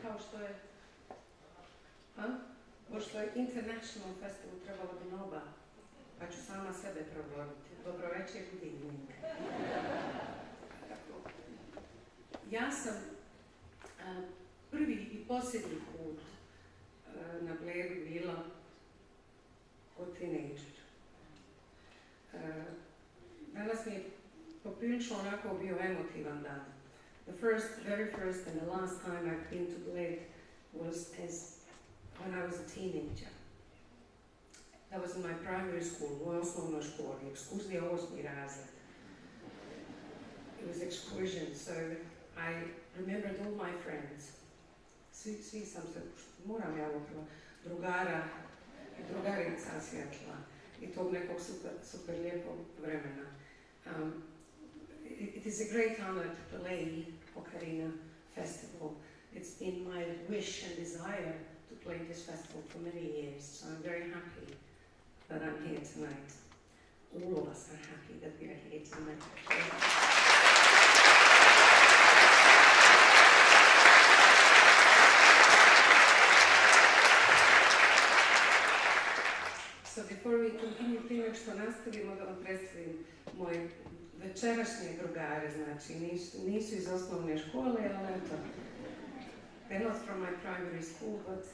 kao što je pošto je International Festival, trebalo bi Noba, pa ću sama sebe provoditi. Dobro večer, budilnik. Ja sam prvi i posljednji put na Blairu bila od tinejdžera. Danas mi je poprilično onako bio emotivan dan. The very first and the last time I've been to Blair was when I was a teenager. That was in my primary school, u osnovnoj školi, ekskurzija 8. razred. It was excursion, so I remembered all my friends. Svi sam se, moram ja upravo, drugara i drugarica sjetla i tog nekog super lijepog vremena. It is a great honor to play Ocarina Festival. It's been my wish and desire to play this festival for many years, so I'm very happy that I'm here tonight. All of us are happy that we are here tonight. So before we continue, prije nego što nastavimo, da vam predstavim moje večerašnje drugare, znači nisu iz osnovne škole, ali eto, they're not from my primary school, but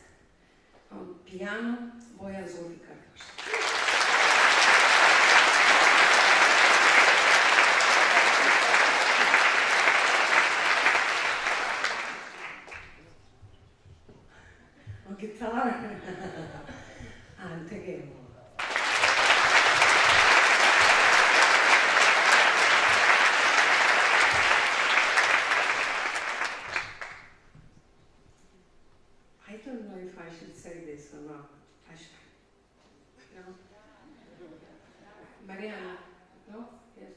on piano, Bojan Zulfikar. On guitar, Ante Gemo. I don't know if I should say this or not. I should. No? Mariana? No? Yes.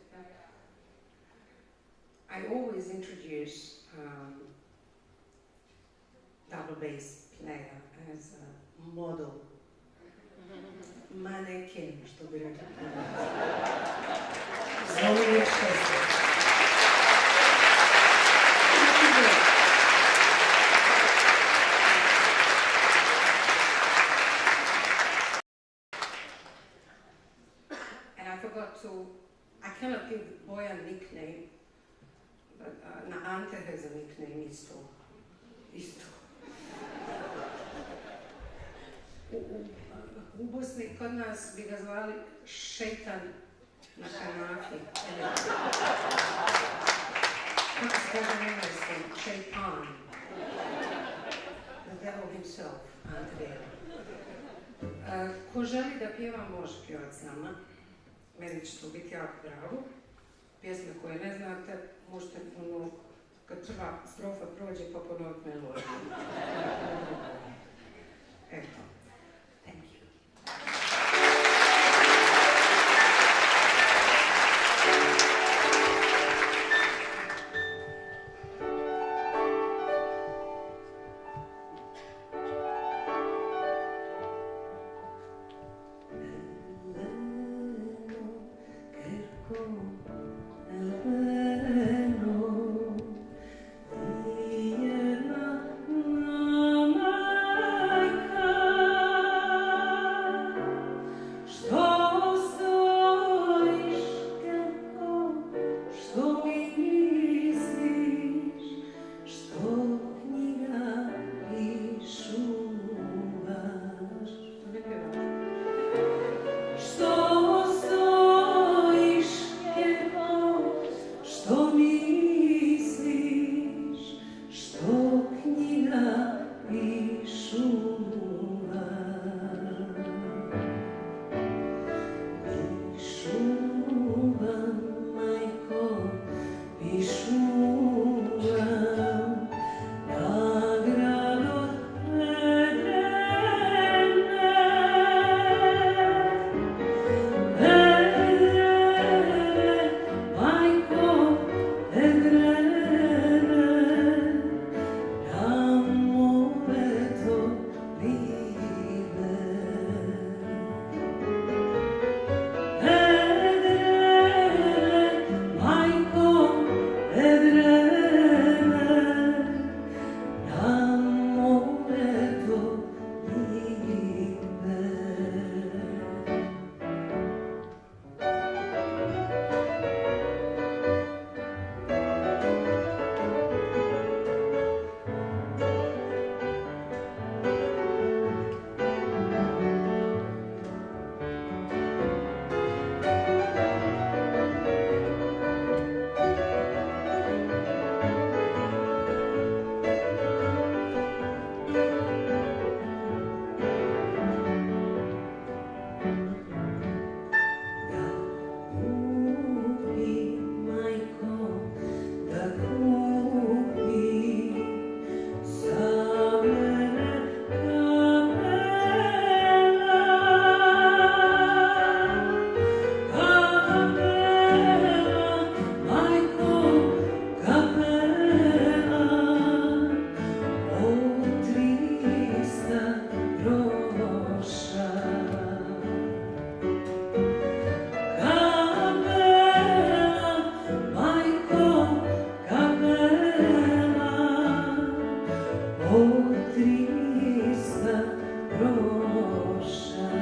I always introduce double bass player as a model. Mannequin, što bi rekli. Zvonimir Šestak. I cannot give Bojan a nickname, but Ante has a nickname, isto. U Bosni kod nas bi ga zvali šeitan na kanafi. Kako se kaže na engleskom? Šeitan. The devil himself, Ante Dela. Ko želi da pjeva, može pjevati s nama. Meni će to biti jako drago. Pjesme koje ne znate, možete kad prva strofa prođe pa ponoviti melodiju. Eto. Thank you. od 300 groša.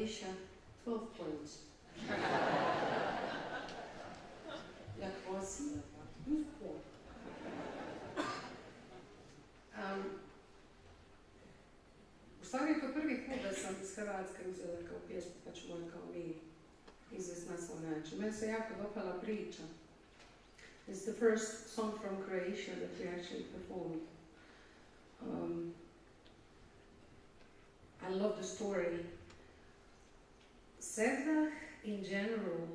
Croatia, 12 points. Jak Bosnia, plus point. U stvari je to prvi put da sam iz Hrvatske uzela kao pjesmu, pa ću moj kao mi izvesti na svoj način. Meni se jako dopala priča. It's the first song from Croatia that we actually performed. I love the story. Sevdah, in general,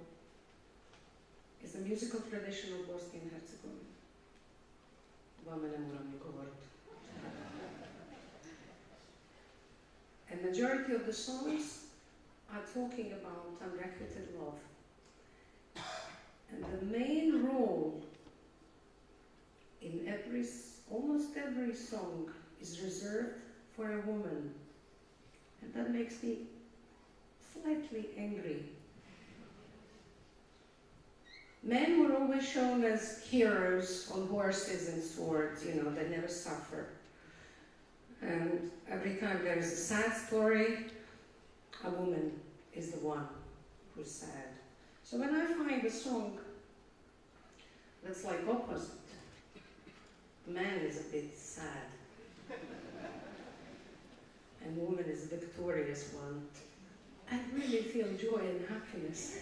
is the musical tradition of Bosnia and Herzegovina. Vama ne moram ni govoriti. And majority of the songs are talking about unrequited love. And the main role in almost every song is reserved for a woman. And that makes me slightly angry. Men were always shown as heroes on horses and swords, you know, they never suffer. And every time there is a sad story, a woman is the one who's sad. So when I find a song that's like opposite, man is a bit sad, and woman is the victorious one, I really feel joy and happiness.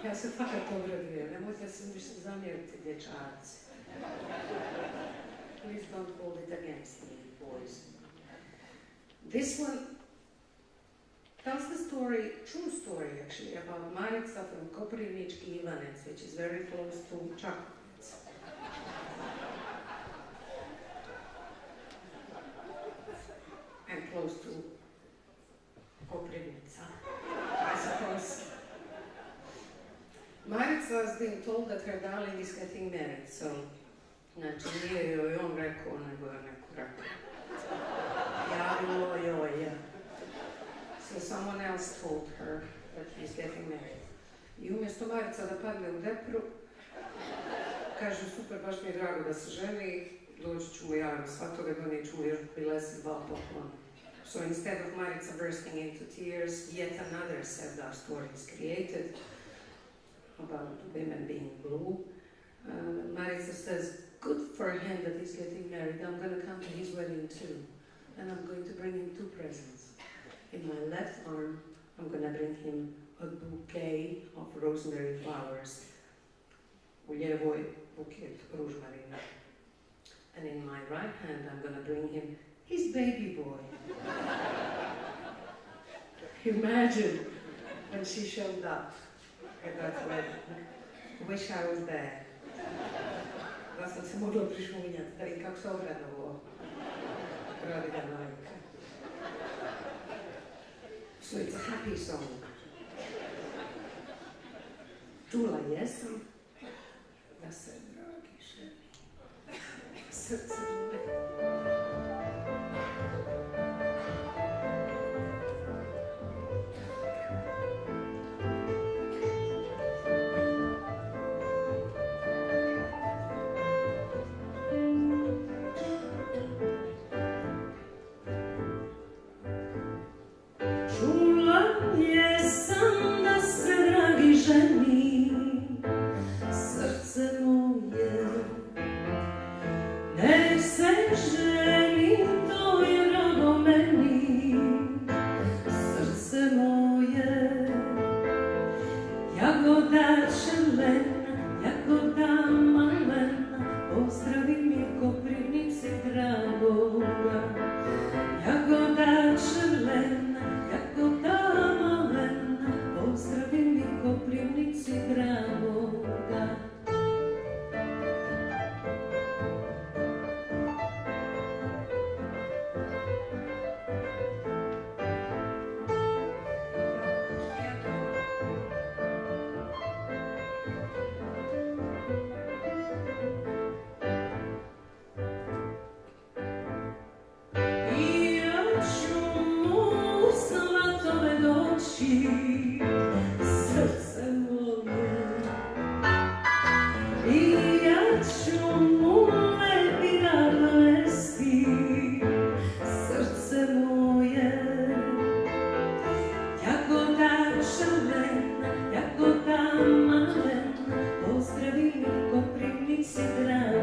Ja se fakat obradujem, nemojte se ništa zamjeriti, dječarci. Please don't hold it against me, boys. This one tells the story, true story actually, about Marica from Koprivnički Ivanec, which is very close to Čakovec. And close to Koprivnica, I suppose. Marica has been told that her darling is getting married, so znači nije joj on rekao, nego je neko rekao. Javilo joj je. So someone else told her that he's getting married. I umjesto Marica da padne u depru, kaže super, baš mi je drago da se ženi, doći ću mu ja svatove, donijet ću mu još bilesi 2 poklona. So instead of Marica bursting into tears, yet another Sevdah story is created about women being blue. Marica says, good for him that he's getting married. I'm going to come to his wedding too. And I'm going to bring him 2 presents. In my left arm, I'm going to bring him a bouquet of rosemary flowers. U ljevoj buket ružmarina. And in my right hand, I'm going to bring him his baby boy. Imagine when she showed up at that wedding. Wish I was there. Da sam se mogla prišmunjati, da vidim kako se obradovo radi da majka. So it's a happy song. Čula jesam da se dragi ženi srce žele. Srce moje, ne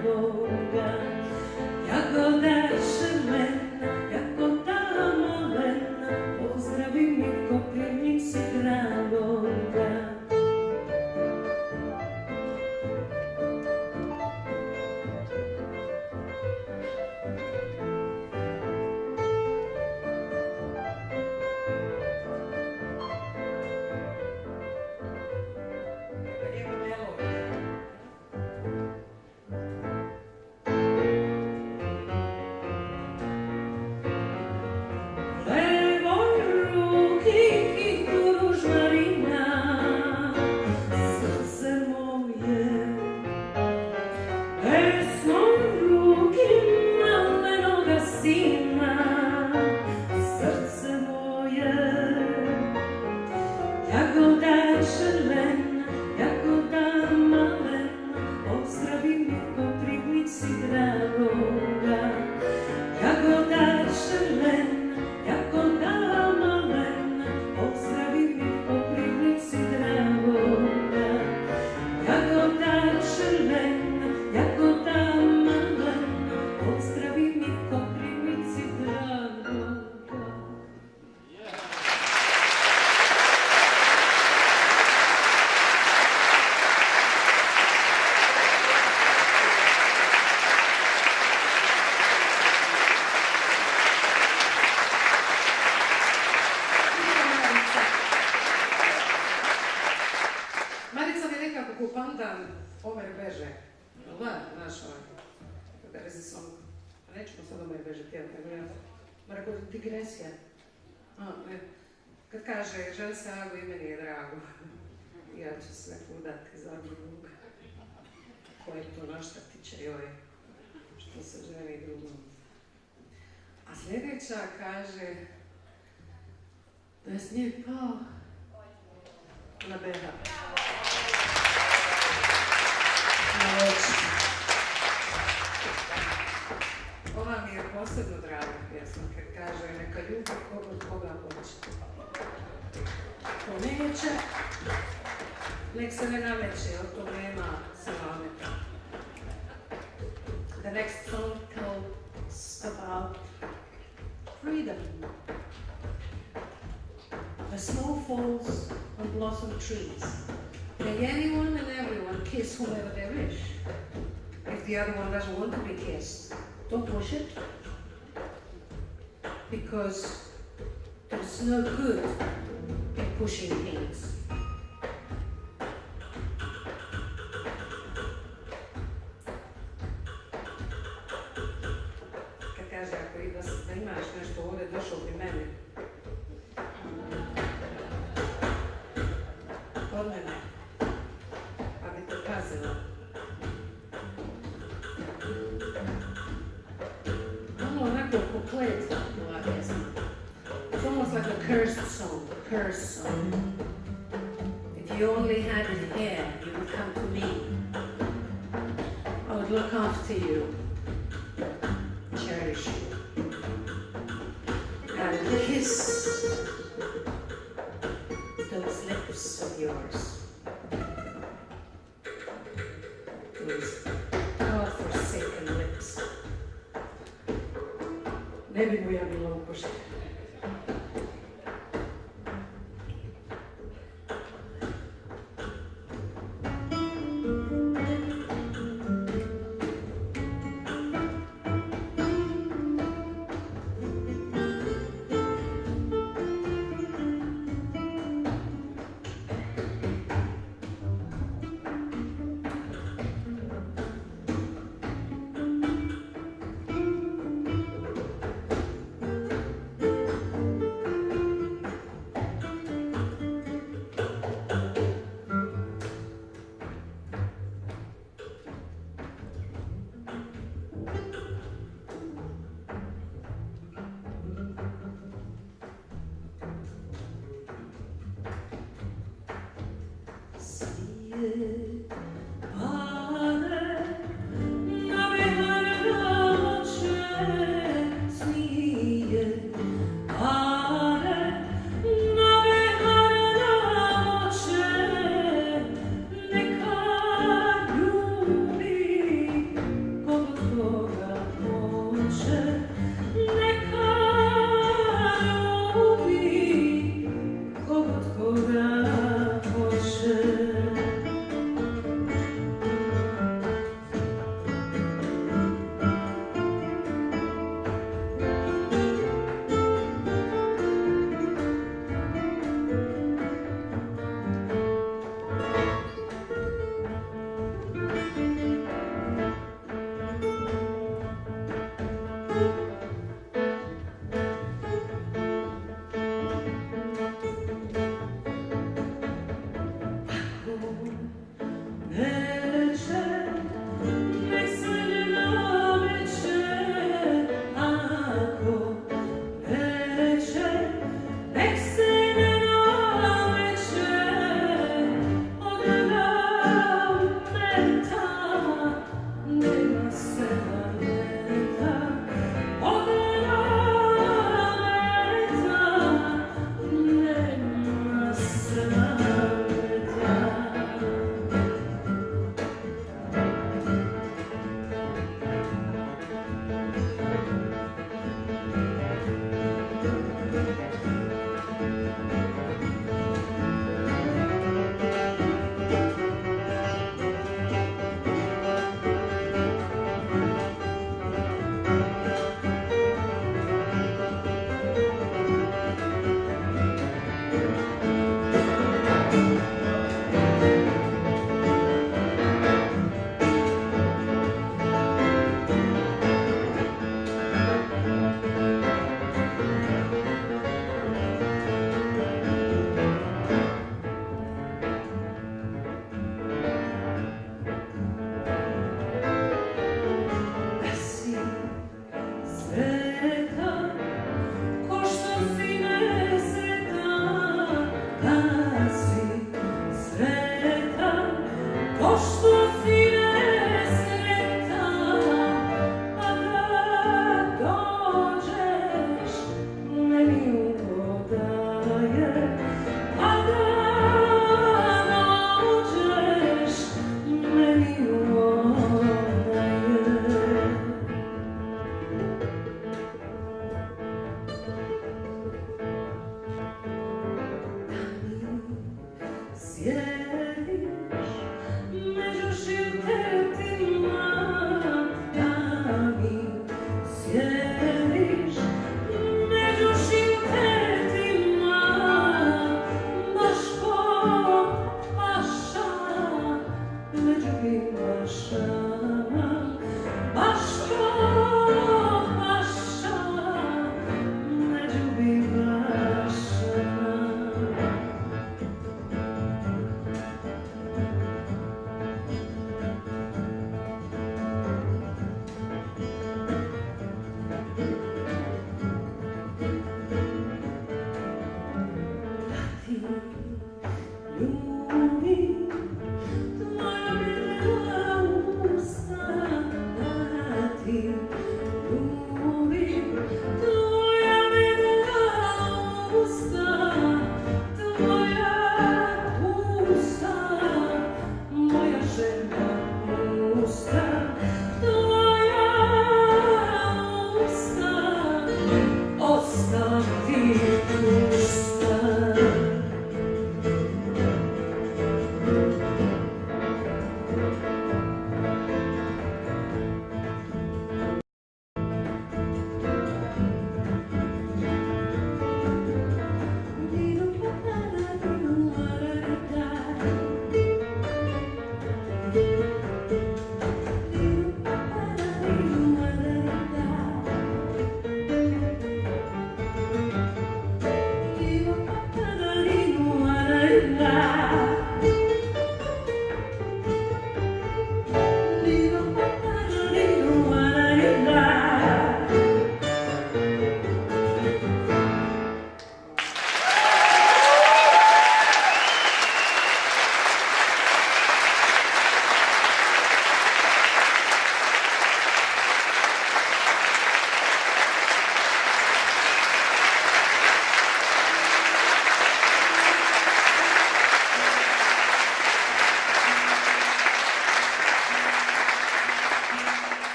zdravoga. Jagoda šarmena, jagoda malena, pozdravi mi Koprivnici dragoga. Digresija. Kad kaže, želi se Ago i meni je drago. Ja ću sve udati za druga. Koji to naštati će joj, što se želi drugom. A sljedeća kaže da je snijeg pao na BH. Na oči. Ova mi je posebno draga pjesma, kad kaže neka ljubi koga hoće. Ko neće, nek se ne nameće, od toga nema salameta. The next song tells about freedom. The snow falls on blossom trees. May anyone and everyone kiss whomever they wish. If the other one doesn't want to be kissed, don't push it, because there's no good in pushing things. Kad kaže, ako da imaš nešto ovdje, došao pri mene, kod mene, pa bi te pazila. It's almost like a cursed song, a cursed song. If you only had it here, you would come to me. I would look after you, cherish you, and kiss those lips of yours. Those God-forsaken lips. Ne bi mu ja bila upošta.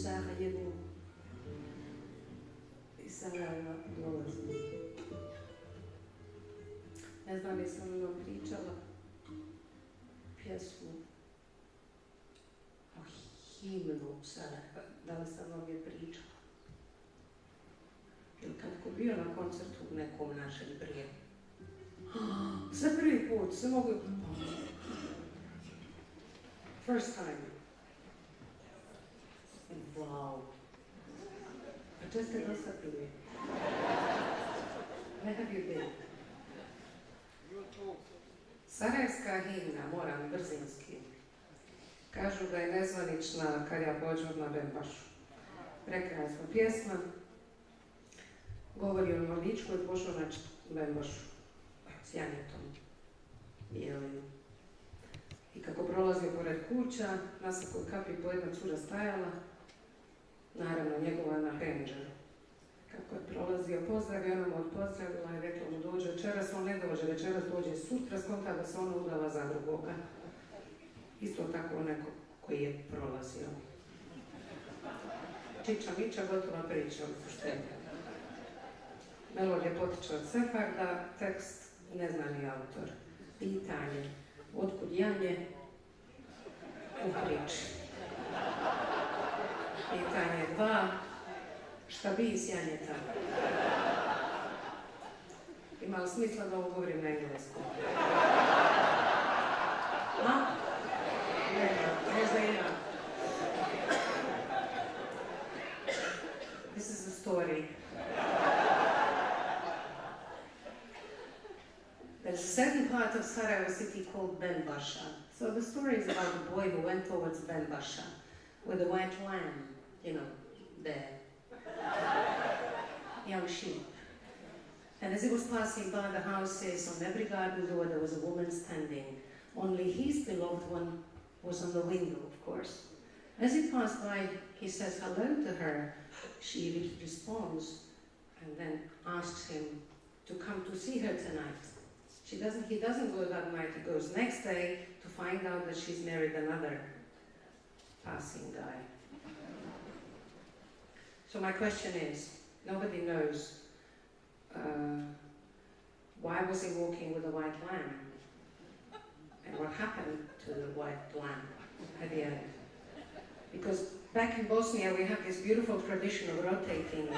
Sarajevo i Sarajeva dolazim. Ne znam, jesam vam pričala pjesmu o himnu Sarajeva, da li sam vam je pričala? Ili kad ko bio na koncertu u nekom našem prije. Sve prvi put, sve mogu... First time. Wow. A če ste dosadili? Where have you been? Sarajevska himna, moram brzinski. Kažu da je nezvanična kad ja pođem na Bembašu. Prekrasna pjesma. Govori o mladićku koji pošao na Bembašu s janjetom bijelim. I kako prolazio pored kuća, na svakoj kapi po jedna cura stajala, naravno njegova na penđeru. Kako je prolazio, pozdravio, ona mu odpozdravila i rekla mu dođe večeras, on ne dođe večeras, dođe sutra, skonta da se ona udala za drugoga. Isto tako neko koji je prolazio. Čiča miča, gotova priča od suštenja. Melodija potiče od Sefarda, tekst ne zna ni autor. Pitanje, otkud janje u priči. Pitanje 2, šta bi iz janjeta? Ima li smisla da ovo govorim na engleskom? A? Nema, možda ima. This is a story. There's a certain part of Sarajevo city called Benbaša. So the story is about a boy who went towards Benbaša with a white lamb, you know, there. Young sheep. And as he was passing by the houses, on every garden door there was a woman standing. Only his beloved one was on the window, of course. As he passed by, he says hello to her. She responds and then asks him to come to see her tonight. He doesn't go that night, he goes next day to find out that she's married another passing guy. So my question is, nobody knows why was he walking with a white lamb? And what happened to the white lamb at the end? Because back in Bosnia we have this beautiful tradition of rotating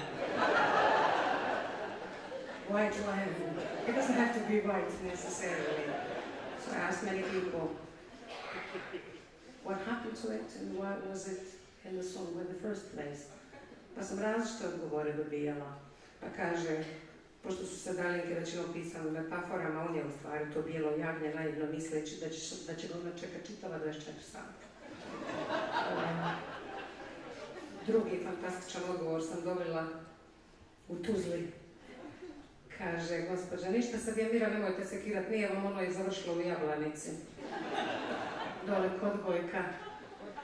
white lamb. It doesn't have to be white necessarily. So I asked many people, what happened to it and why was it in the song in the first place? Pa sam različite odgovore dobijala. Pa kaže, pošto su se Dalinke većinom pisali metaforama, on je u stvari to bijelo jagnje naivno misleći da će ga ona čekati čitava 24 sata. Drugi fantastičan odgovor sam dobila u Tuzli. Kaže, gospođa, ništa se Mira, nemojte se kirat, nije vam ono i završilo u Jablanici. Dole kod Gojka.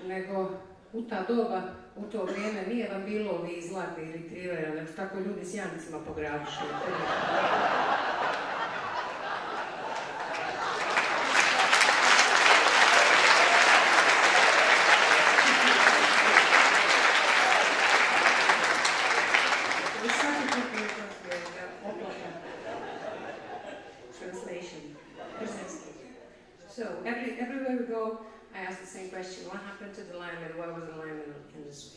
Nego u ta doba, u to vrijeme, nije vam bilo ovi zlatni retrievera, nego tako ljudi s janicima pograbišli. So everywhere we go, I ask the same question: what happened to the lamb, and why was the lamb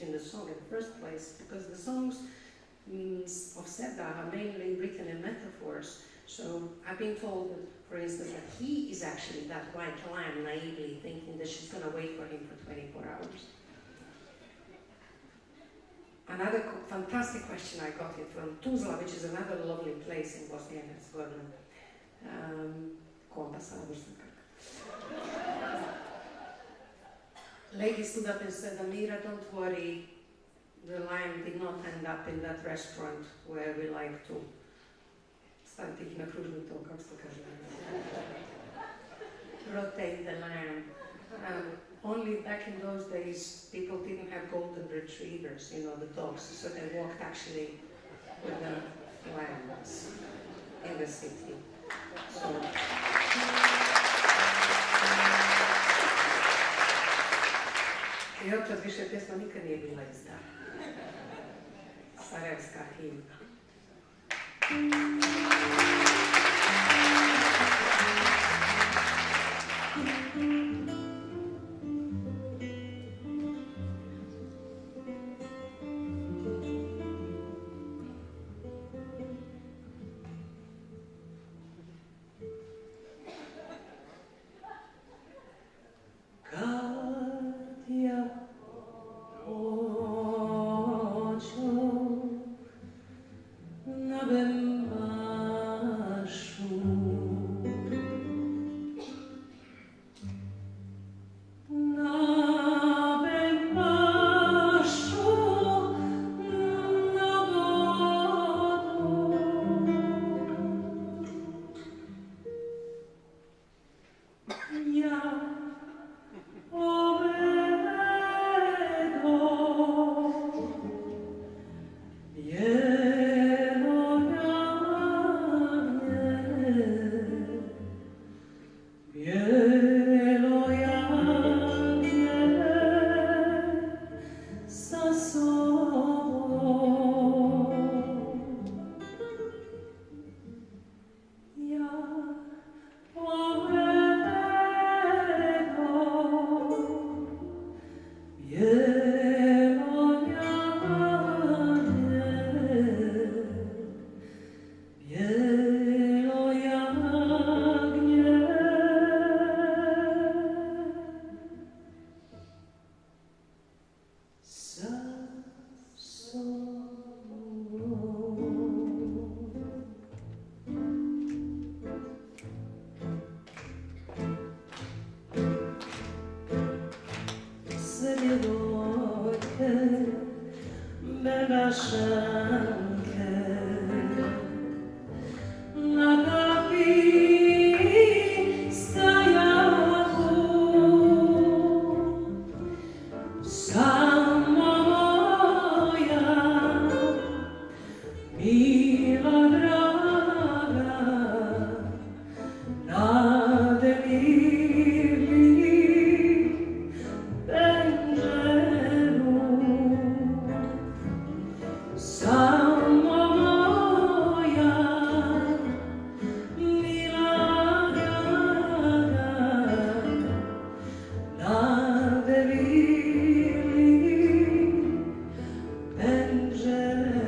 in the song in the first place? Because the songs of Serdar are mainly written in metaphors. So I've been told, that, for instance, that he is actually that white lamb, naively thinking that she's going to wait for him for 24 hours. Another fantastic question I got it from Tuzla, which is another lovely place in Bosnia and Herzegovina. Lady stood up and said, Amira, don't worry, the lamb did not end up in that restaurant where we like to staviti ih na kružni tok, kako se kaže. Rotate the lamb. Only back in those days, people didn't have golden retrievers, you know, the dogs, so they walked actually with the lambs in the city. So, i opet više pjesma nikad nije bila ista. Sarajevska himna. November. Bielo jagnię za sobą. Ja bielo jagnię, bielo jagnię za sobą. Serjedojkę, belaszankę, na kapi stajaku, sama moja, mila draga, nade mili Będzielu, sama moja mila draga, nade mili Będzielu.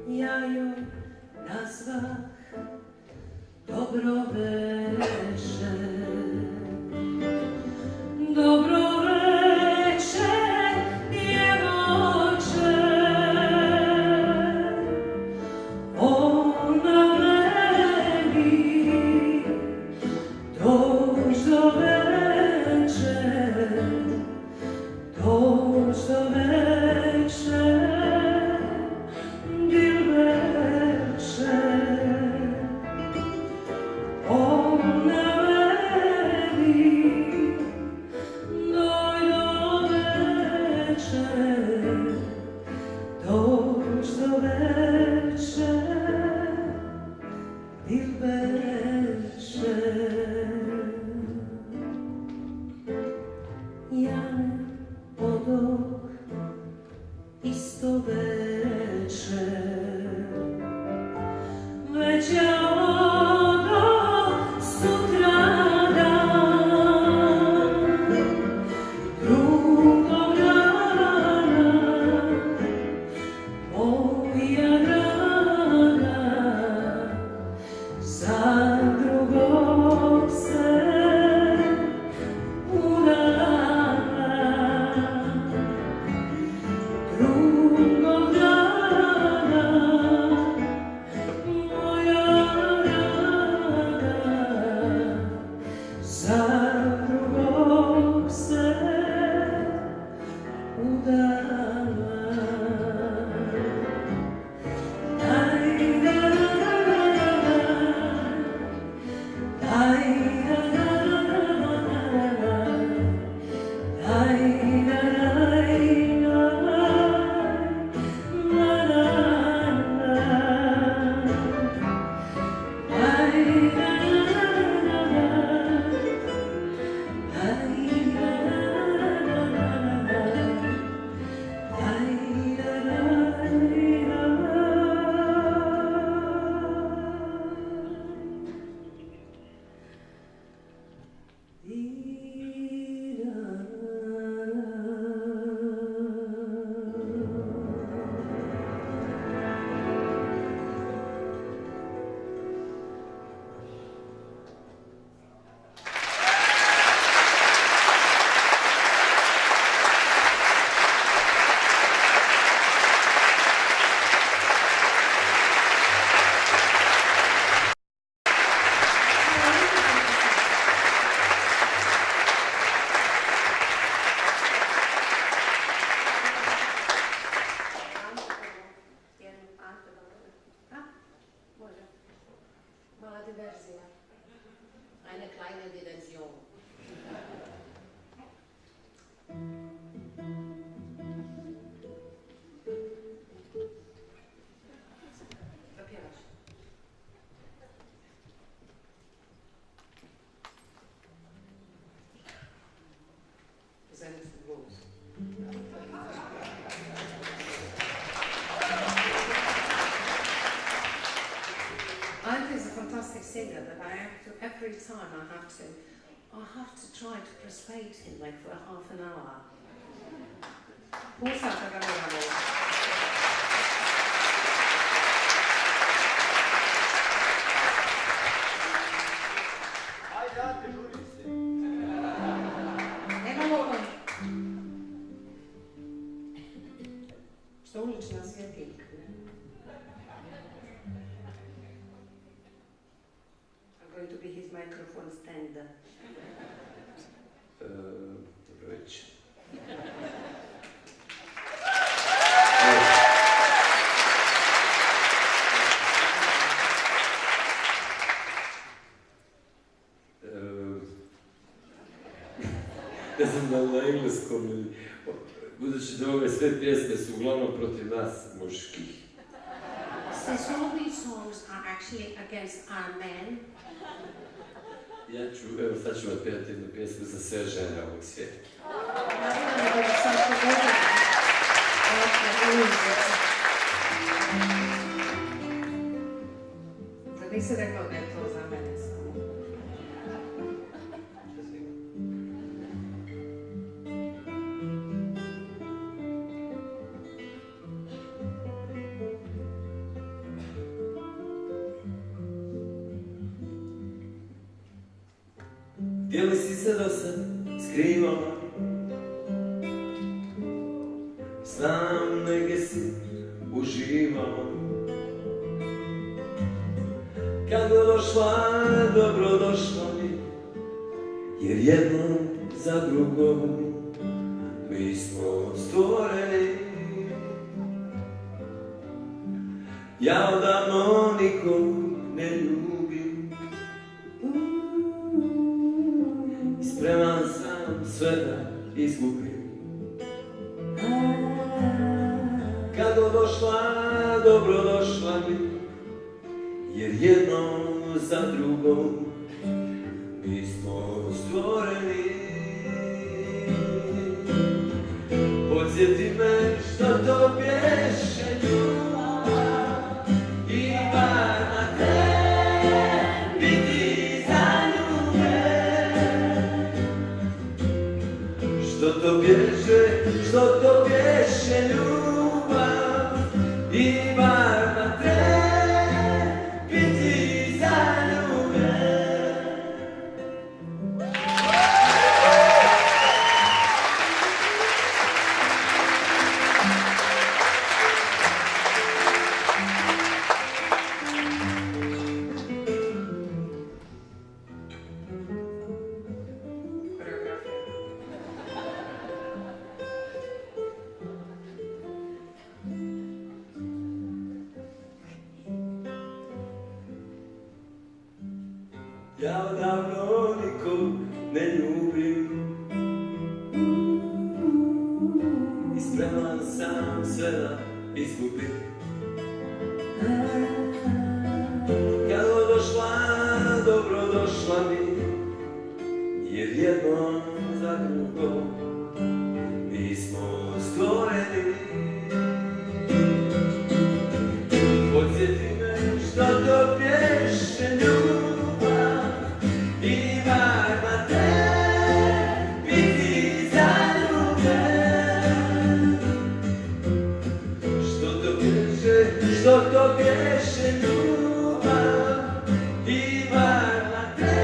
Ja ją nazwach dobrowecze, dobrowecze dziewocze. Ona meni dożdowecze, dożdowecze. Jan podok istowecze leciało do sutrada, drugą rana moja draga, za drugą sen udana. Drugą rana moja draga, za drugą sen udana. singer that I have to, every time I have to try to persuade him like for half an hour. Pool sata ga moramo. Ajde, žuri se. Nemamo što ulična svjetiljka. I'm going to be his microphone stand. Dobro već. Ne znam da li na engleskom ili... Budući da ove sve pjesme su uglavnom protiv nas, muških. Since all these songs are actually against our men, Ja ću, evo sad ću vam pjevati jednu pjesmu za sve žene ovog svijeta. da bi se rekao da je to za mene samo. Gdje li si se do sad skrivala? Znam negdje si uživala. Kad god došla, dobro došla mi, jer jednom za drugom mi smo stvoreni. Ja odavno nikog ne ljubim, spreman sam sve da izgubim. Kad god došla, dobro došla mi, jer jednom za drugom mi smo stvoreni. Podsjeti me što to pješe ljubav i bar na tebi ti zaljube. Što to pješe ljubav i bar na tebi ti zaljube. Ja odavno nikog ne ljubim i spreman sam sve da izgubim. Kad god došla, dobro došla mi, jer jednom za drugom mi smo stvoreni. Podsjeti me što to pješe ljubav i bar na tebi ti zaljubljen. Što to pješe ljubav i bar na tebi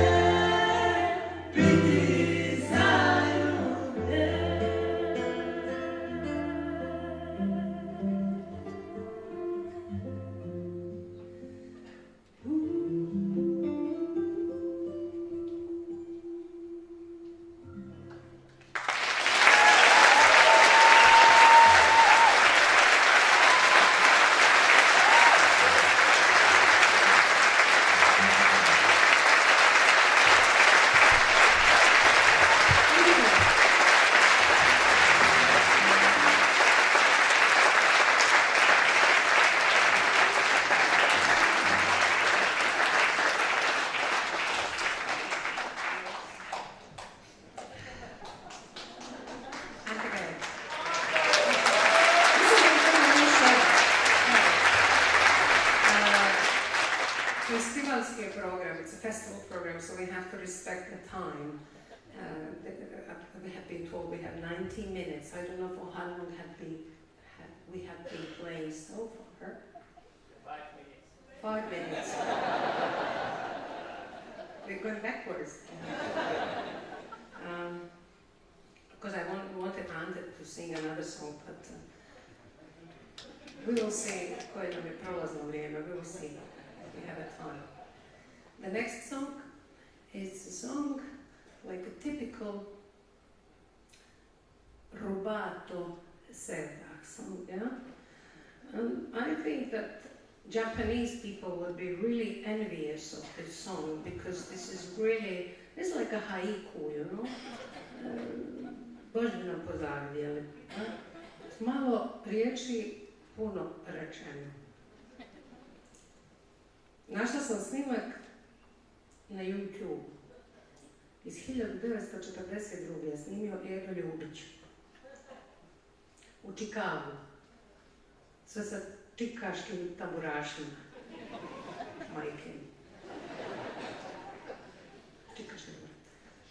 ti zaljubljen. program, it's a festival program, so we have to respect the time. We have been told we have 90 minutes. I don't know for how long we have been playing so far. 5 minutes. We're going backwards. Because I wanted Ante to sing another song, but we will see. We will see. We have a time. The next song is a song like a typical rubato Sevdah song, yeah? And I think that Japanese people would be really envious of this song because this is really, it's like a haiku, you know? Baš bi nam pozavljali. S malo riječi, puno rečeno. Našla sam snimak na YouTube iz 1942. Snimio Edo Ljubić u Čikagu. Sve sa čikaškim tamburašima. Majke. Čikaški.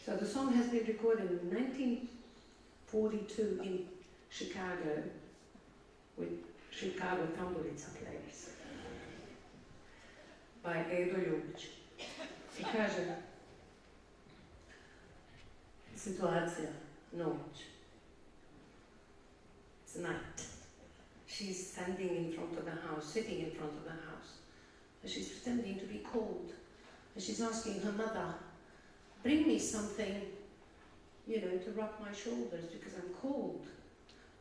So the song has been recorded in 1942 in Chicago with Chicago tamburica players by Edo Ljubić. I kaže, situacija, noć. It's night. She's standing in front of the house, sitting in front of the house. And she's pretending to be cold. And she's asking her mother, bring me something, you know, to rub my shoulders because I'm cold.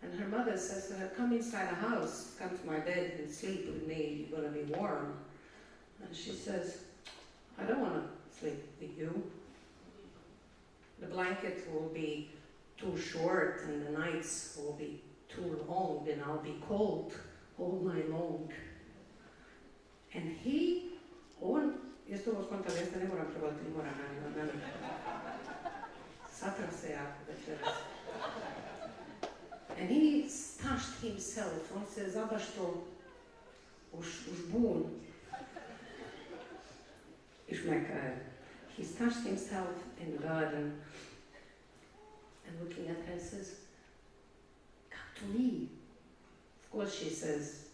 And her mother says to her, come inside the house, come to my bed and sleep with me, you're going to be warm. And she says, I don't want to sleep with you. The blanket will be too short and the nights will be too long and I'll be cold all night long. And jeste ovo skontali, jeste ne moram prevoditi, ne moram na satram se jako večeras. And he stashed himself, on se zabašto u žbun i šmekaj. He stashed himself in the garden and looking at her says, come to me. Of course she says,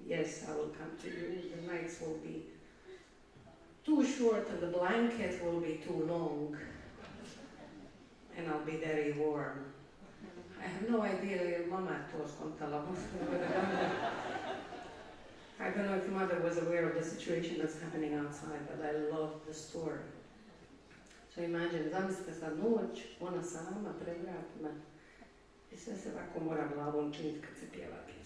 yes, I will come to you. The nights will be too short and the blanket will be too long and I'll be very warm. I have no idea if Mama to skontala. I don't know if Mother was aware of the situation that's happening outside, but I love the story. So imagine, zamislite sad noć, ona sama pred vratima i sve se ovako mora glavom činiti kad se pjeva pjesma.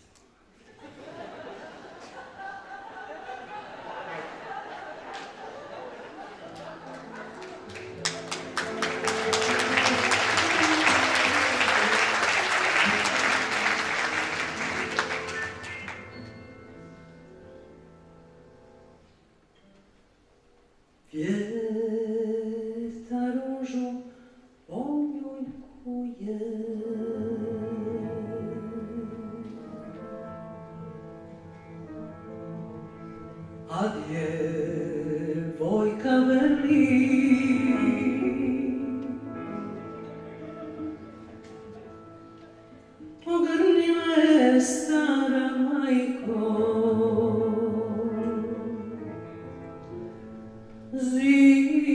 Fiesta różu pomiójkuje, a djevojka veli, ogrni me stara majko, zima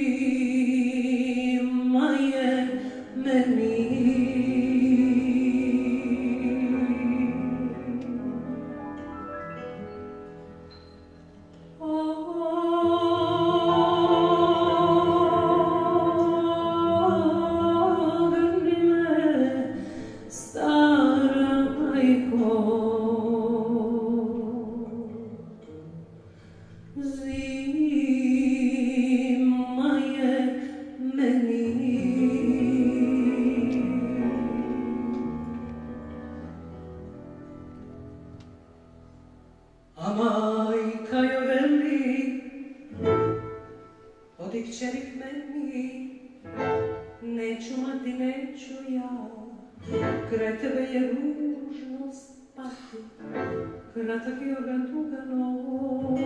je meni. Ogrni me stara majko, zima je meni. A majka joj veli, odi kćeri k meni, neću mati, neću ja, kraj tebe je ružno spati, kratak je organ tuga noć.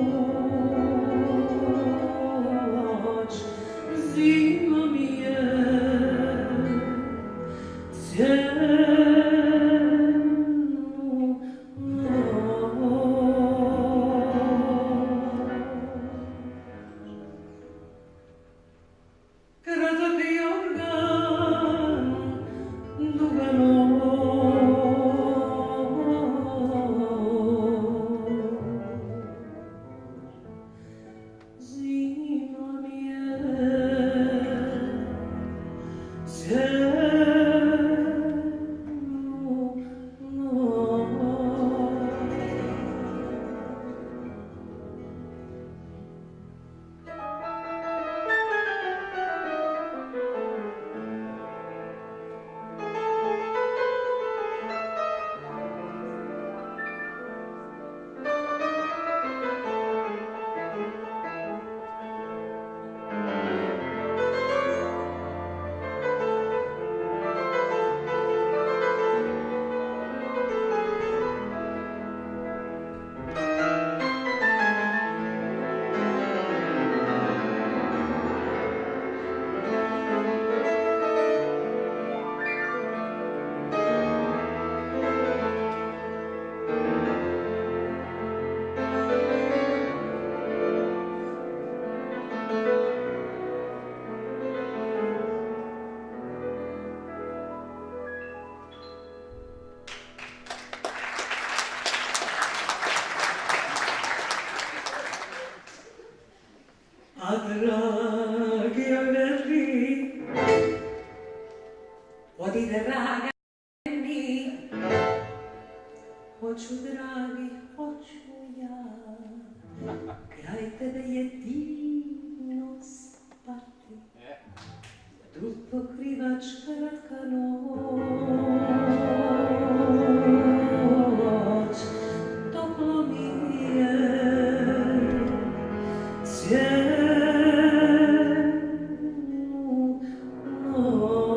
Hoću, dragi, hoću ja, kraj tebe jedino spati. Tu pokrivač kratka noć, toplo mi je cijelu noć.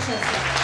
sluša se.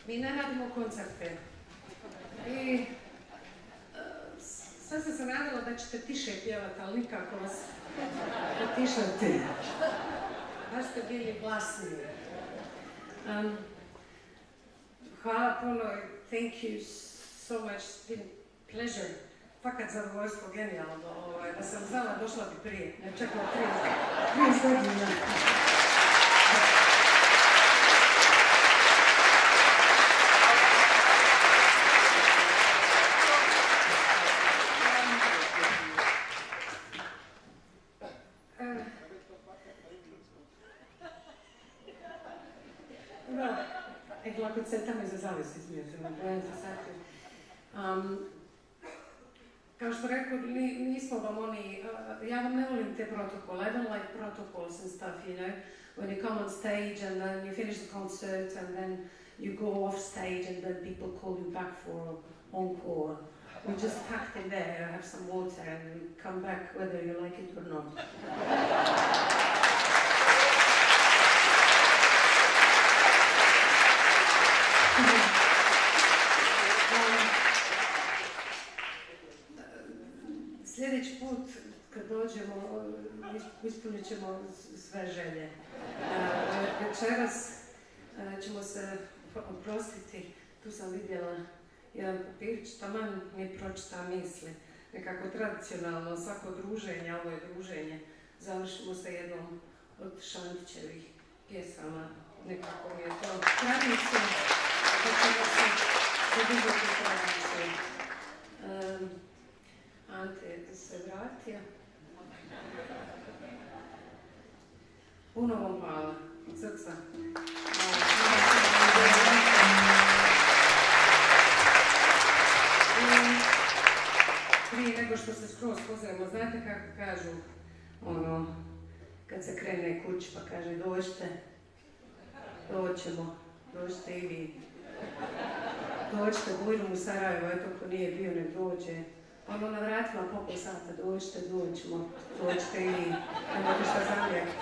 Mi ne radimo koncerte. I sad sam se nadala da ćete tiše pjevati, ali nikako vas potišati. Baš ste bili glasni. Hvala puno. Thank you so much. It's been a pleasure. Fakat zadovoljstvo, genijalno. Da sam znala, došla bi prije. Ne čekala 30 godina. Lako cetamo za zavisi izmijezimo, bojem za sakri. Kao što rekao, nismo vam oni, ja vam ne volim te protokole, I don't like protocols and stuff, you know, when you come on stage and then you finish the concert and then you go off stage and then people call you back for encore. We just tucked in there, have some water, and we come back whether you like it or not. Sljedeći put kad dođemo, ispunit ćemo sve želje. Večeras ćemo se oprostiti. Tu sam vidjela jedan papirić, taman mi pročita misli. Nekako tradicionalno, svako druženje, ovo je druženje, završimo sa jednom od Šantićevih pjesama. Nekako je to tradicija, da ćemo se zadržati tradiciju. Ante se vratio. Puno vam hvala od srca. Prije nego što se skroz pozdravimo, znate kako kažu, kad se krene kući pa kaže dođite, doćemo, dođite i vi. Dođite u Bujrum u Sarajevo, eto ko nije bio nek dođe. Na vratima po pol sata, dođite, doćemo, dođite i vi. Nemojte šta zamljati.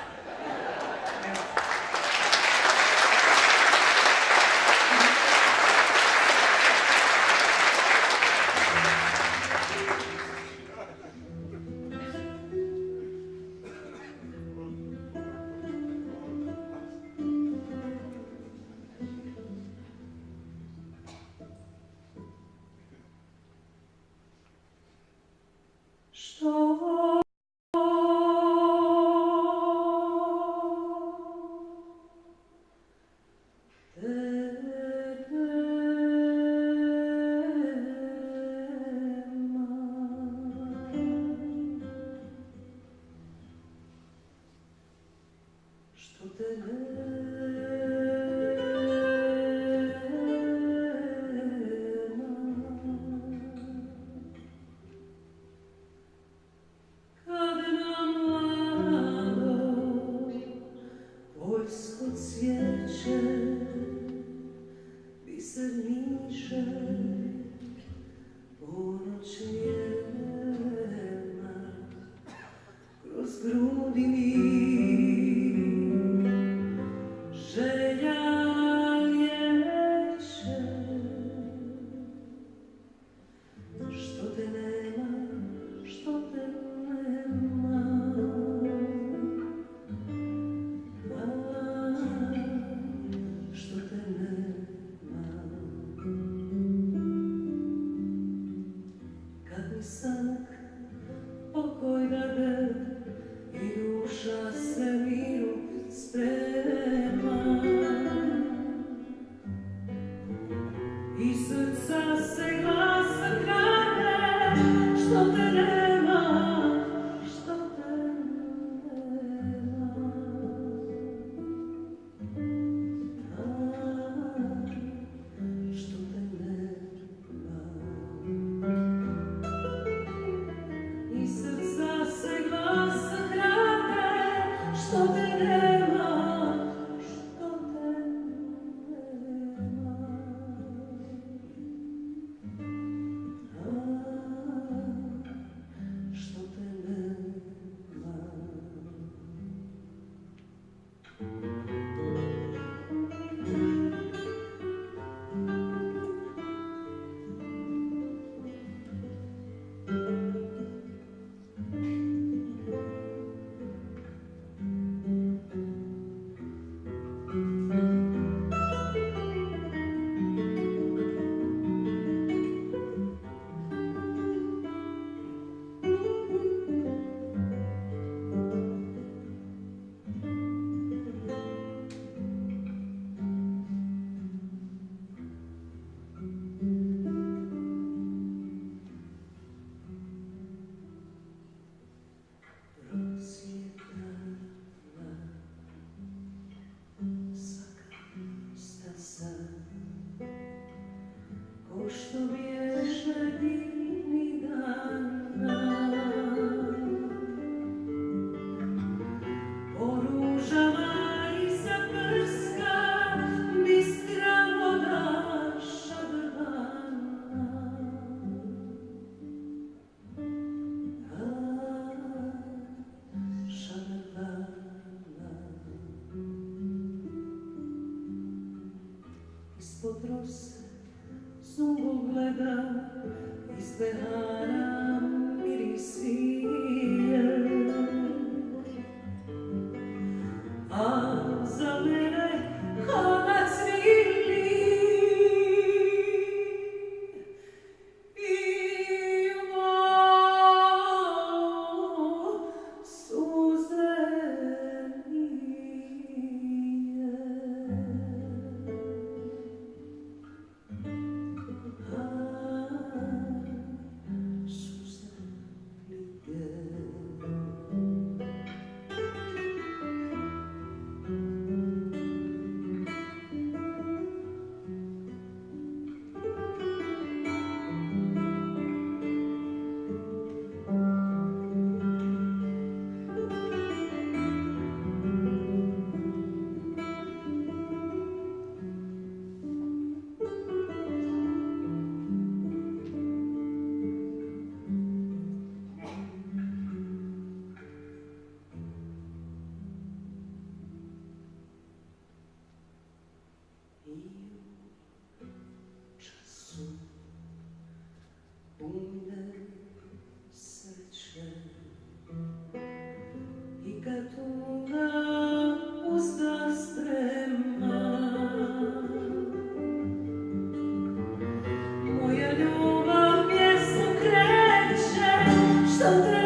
što treba